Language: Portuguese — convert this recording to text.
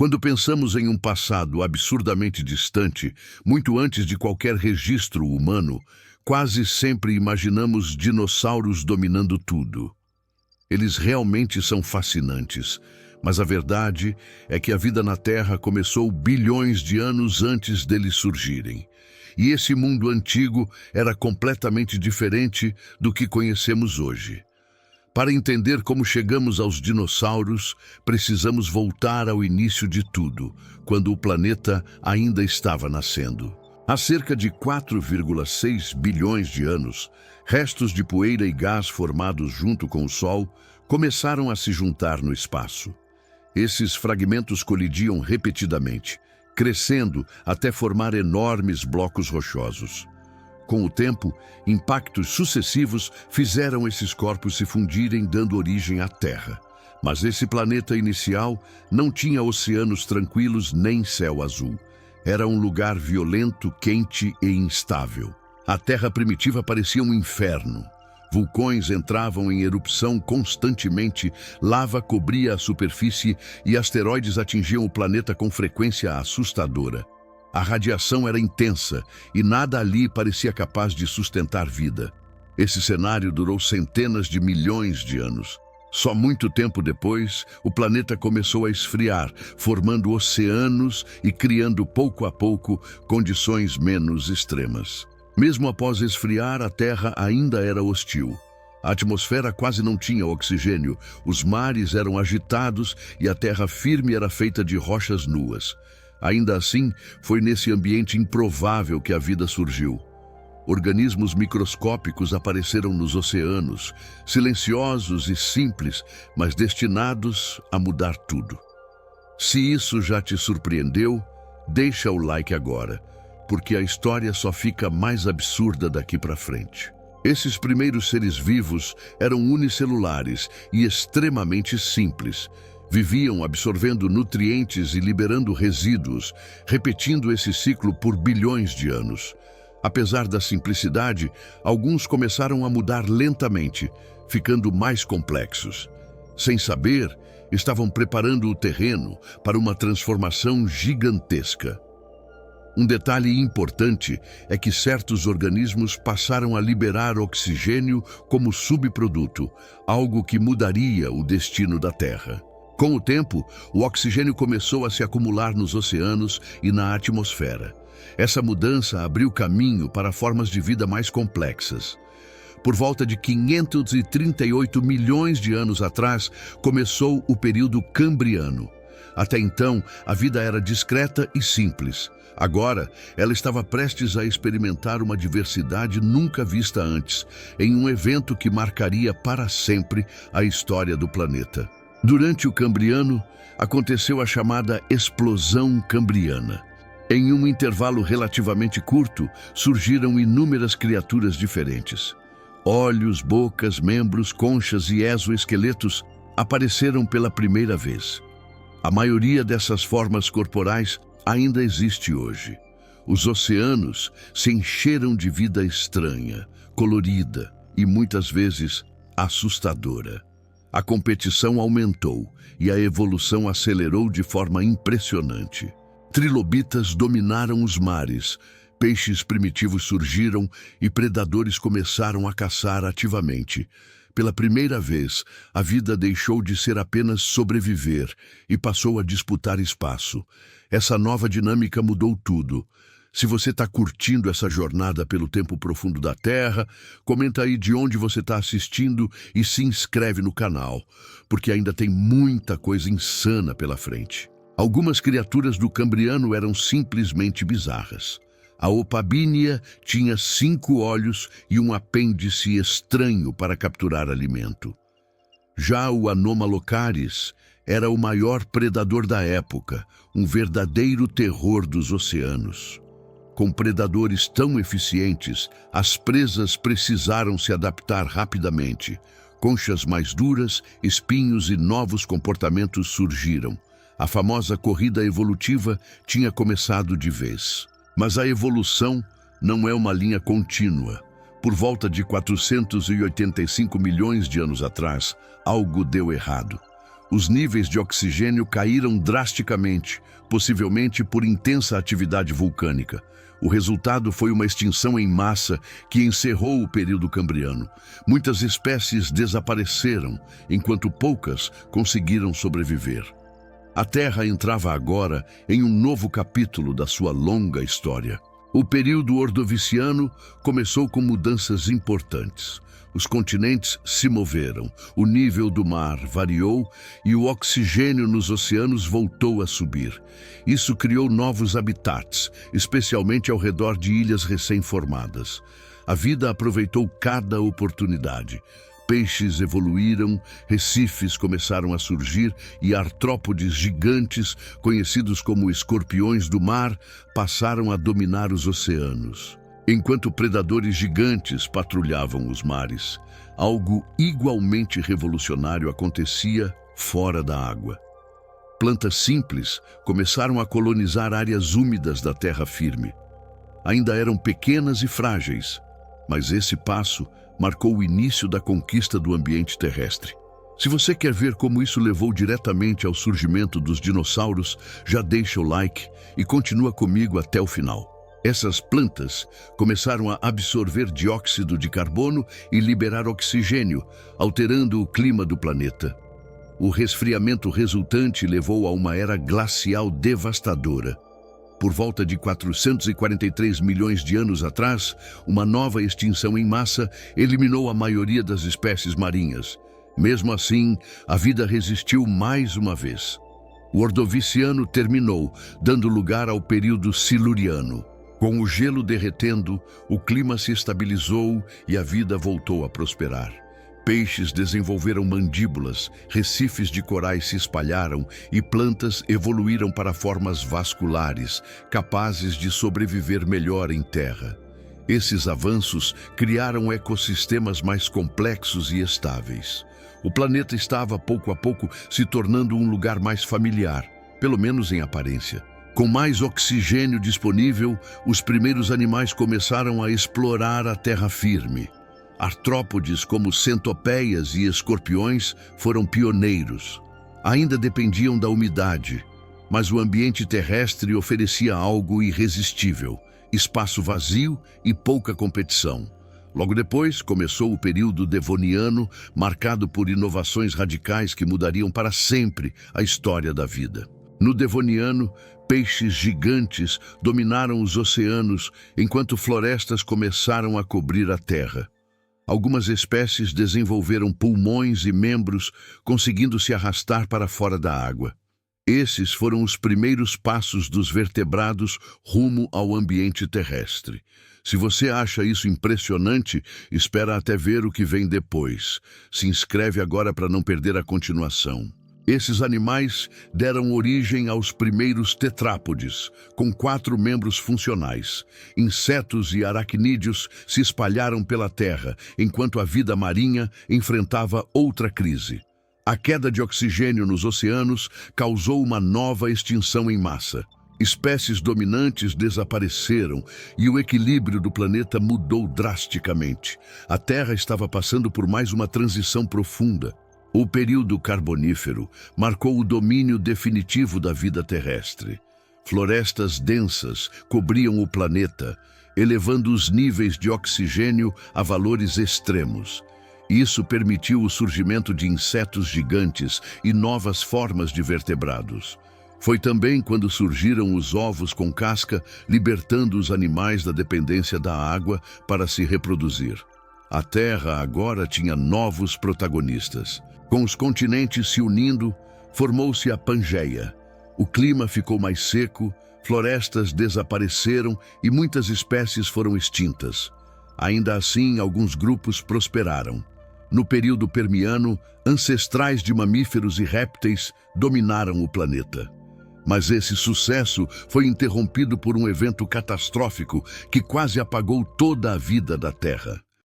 Quando pensamos em um passado absurdamente distante, muito antes de qualquer registro humano, quase sempre imaginamos dinossauros dominando tudo. Eles realmente são fascinantes, mas a verdade é que a vida na Terra começou bilhões de anos antes deles surgirem. E esse mundo antigo era completamente diferente do que conhecemos hoje. Para entender como chegamos aos dinossauros, precisamos voltar ao início de tudo, quando o planeta ainda estava nascendo. Há cerca de 4,6 bilhões de anos, restos de poeira e gás formados junto com o Sol começaram a se juntar no espaço. Esses fragmentos colidiam repetidamente, crescendo até formar enormes blocos rochosos. Com o tempo, impactos sucessivos fizeram esses corpos se fundirem, dando origem à Terra. Mas esse planeta inicial não tinha oceanos tranquilos nem céu azul. Era um lugar violento, quente e instável. A Terra primitiva parecia um inferno. Vulcões entravam em erupção constantemente, lava cobria a superfície e asteroides atingiam o planeta com frequência assustadora. A radiação era intensa e nada ali parecia capaz de sustentar vida. Esse cenário durou centenas de milhões de anos. Só muito tempo depois, o planeta começou a esfriar, formando oceanos e criando pouco a pouco condições menos extremas. Mesmo após esfriar, a Terra ainda era hostil. A atmosfera quase não tinha oxigênio, os mares eram agitados e a terra firme era feita de rochas nuas. Ainda assim, foi nesse ambiente improvável que a vida surgiu. Organismos microscópicos apareceram nos oceanos, silenciosos e simples, mas destinados a mudar tudo. Se isso já te surpreendeu, deixa o like agora, porque a história só fica mais absurda daqui para frente. Esses primeiros seres vivos eram unicelulares e extremamente simples. Viviam absorvendo nutrientes e liberando resíduos, repetindo esse ciclo por bilhões de anos. Apesar da simplicidade, alguns começaram a mudar lentamente, ficando mais complexos. Sem saber, estavam preparando o terreno para uma transformação gigantesca. Um detalhe importante é que certos organismos passaram a liberar oxigênio como subproduto, algo que mudaria o destino da Terra. Com o tempo, o oxigênio começou a se acumular nos oceanos e na atmosfera. Essa mudança abriu caminho para formas de vida mais complexas. Por volta de 538 milhões de anos atrás, começou o período Cambriano. Até então, a vida era discreta e simples. Agora, ela estava prestes a experimentar uma diversidade nunca vista antes, em um evento que marcaria para sempre a história do planeta. Durante o Cambriano, aconteceu a chamada Explosão Cambriana. Em um intervalo relativamente curto, surgiram inúmeras criaturas diferentes. Olhos, bocas, membros, conchas e exoesqueletos apareceram pela primeira vez. A maioria dessas formas corporais ainda existe hoje. Os oceanos se encheram de vida estranha, colorida e muitas vezes assustadora. A competição aumentou e a evolução acelerou de forma impressionante. Trilobitas dominaram os mares, peixes primitivos surgiram e predadores começaram a caçar ativamente. Pela primeira vez, a vida deixou de ser apenas sobreviver e passou a disputar espaço. Essa nova dinâmica mudou tudo. Se você está curtindo essa jornada pelo tempo profundo da Terra, comenta aí de onde você está assistindo e se inscreve no canal, porque ainda tem muita coisa insana pela frente. Algumas criaturas do Cambriano eram simplesmente bizarras. A Opabínia tinha 5 olhos e um apêndice estranho para capturar alimento. Já o Anomalocaris era o maior predador da época, um verdadeiro terror dos oceanos. Com predadores tão eficientes, as presas precisaram se adaptar rapidamente. Conchas mais duras, espinhos e novos comportamentos surgiram. A famosa corrida evolutiva tinha começado de vez. Mas a evolução não é uma linha contínua. Por volta de 485 milhões de anos atrás, algo deu errado. Os níveis de oxigênio caíram drasticamente, possivelmente por intensa atividade vulcânica. O resultado foi uma extinção em massa que encerrou o período cambriano. Muitas espécies desapareceram, enquanto poucas conseguiram sobreviver. A Terra entrava agora em um novo capítulo da sua longa história. O período ordoviciano começou com mudanças importantes. Os continentes se moveram, o nível do mar variou e o oxigênio nos oceanos voltou a subir. Isso criou novos habitats, especialmente ao redor de ilhas recém-formadas. A vida aproveitou cada oportunidade. Peixes evoluíram, recifes começaram a surgir e artrópodes gigantes, conhecidos como escorpiões do mar, passaram a dominar os oceanos. Enquanto predadores gigantes patrulhavam os mares, algo igualmente revolucionário acontecia fora da água. Plantas simples começaram a colonizar áreas úmidas da terra firme. Ainda eram pequenas e frágeis, mas esse passo marcou o início da conquista do ambiente terrestre. Se você quer ver como isso levou diretamente ao surgimento dos dinossauros, já deixa o like e continua comigo até o final. Essas plantas começaram a absorver dióxido de carbono e liberar oxigênio, alterando o clima do planeta. O resfriamento resultante levou a uma era glacial devastadora. Por volta de 443 milhões de anos atrás, uma nova extinção em massa eliminou a maioria das espécies marinhas. Mesmo assim, a vida resistiu mais uma vez. O Ordoviciano terminou, dando lugar ao período Siluriano. Com o gelo derretendo, o clima se estabilizou e a vida voltou a prosperar. Peixes desenvolveram mandíbulas, recifes de corais se espalharam e plantas evoluíram para formas vasculares, capazes de sobreviver melhor em terra. Esses avanços criaram ecossistemas mais complexos e estáveis. O planeta estava, pouco a pouco, se tornando um lugar mais familiar, pelo menos em aparência. Com mais oxigênio disponível, os primeiros animais começaram a explorar a terra firme. Artrópodes como centopeias e escorpiões foram pioneiros. Ainda dependiam da umidade, mas o ambiente terrestre oferecia algo irresistível: espaço vazio e pouca competição. Logo depois, começou o período Devoniano, marcado por inovações radicais que mudariam para sempre a história da vida. No Devoniano, peixes gigantes dominaram os oceanos, enquanto florestas começaram a cobrir a terra. Algumas espécies desenvolveram pulmões e membros, conseguindo se arrastar para fora da água. Esses foram os primeiros passos dos vertebrados rumo ao ambiente terrestre. Se você acha isso impressionante, espera até ver o que vem depois. Se inscreve agora para não perder a continuação. Esses animais deram origem aos primeiros tetrápodes, com 4 membros funcionais. Insetos e aracnídeos se espalharam pela terra, enquanto a vida marinha enfrentava outra crise. A queda de oxigênio nos oceanos causou uma nova extinção em massa. Espécies dominantes desapareceram e o equilíbrio do planeta mudou drasticamente. A Terra estava passando por mais uma transição profunda. O período Carbonífero marcou o domínio definitivo da vida terrestre. Florestas densas cobriam o planeta, elevando os níveis de oxigênio a valores extremos. Isso permitiu o surgimento de insetos gigantes e novas formas de vertebrados. Foi também quando surgiram os ovos com casca, libertando os animais da dependência da água para se reproduzir. A Terra agora tinha novos protagonistas. Com os continentes se unindo, formou-se a Pangeia. O clima ficou mais seco, florestas desapareceram e muitas espécies foram extintas. Ainda assim, alguns grupos prosperaram. No período Permiano, ancestrais de mamíferos e répteis dominaram o planeta. Mas esse sucesso foi interrompido por um evento catastrófico que quase apagou toda a vida da Terra.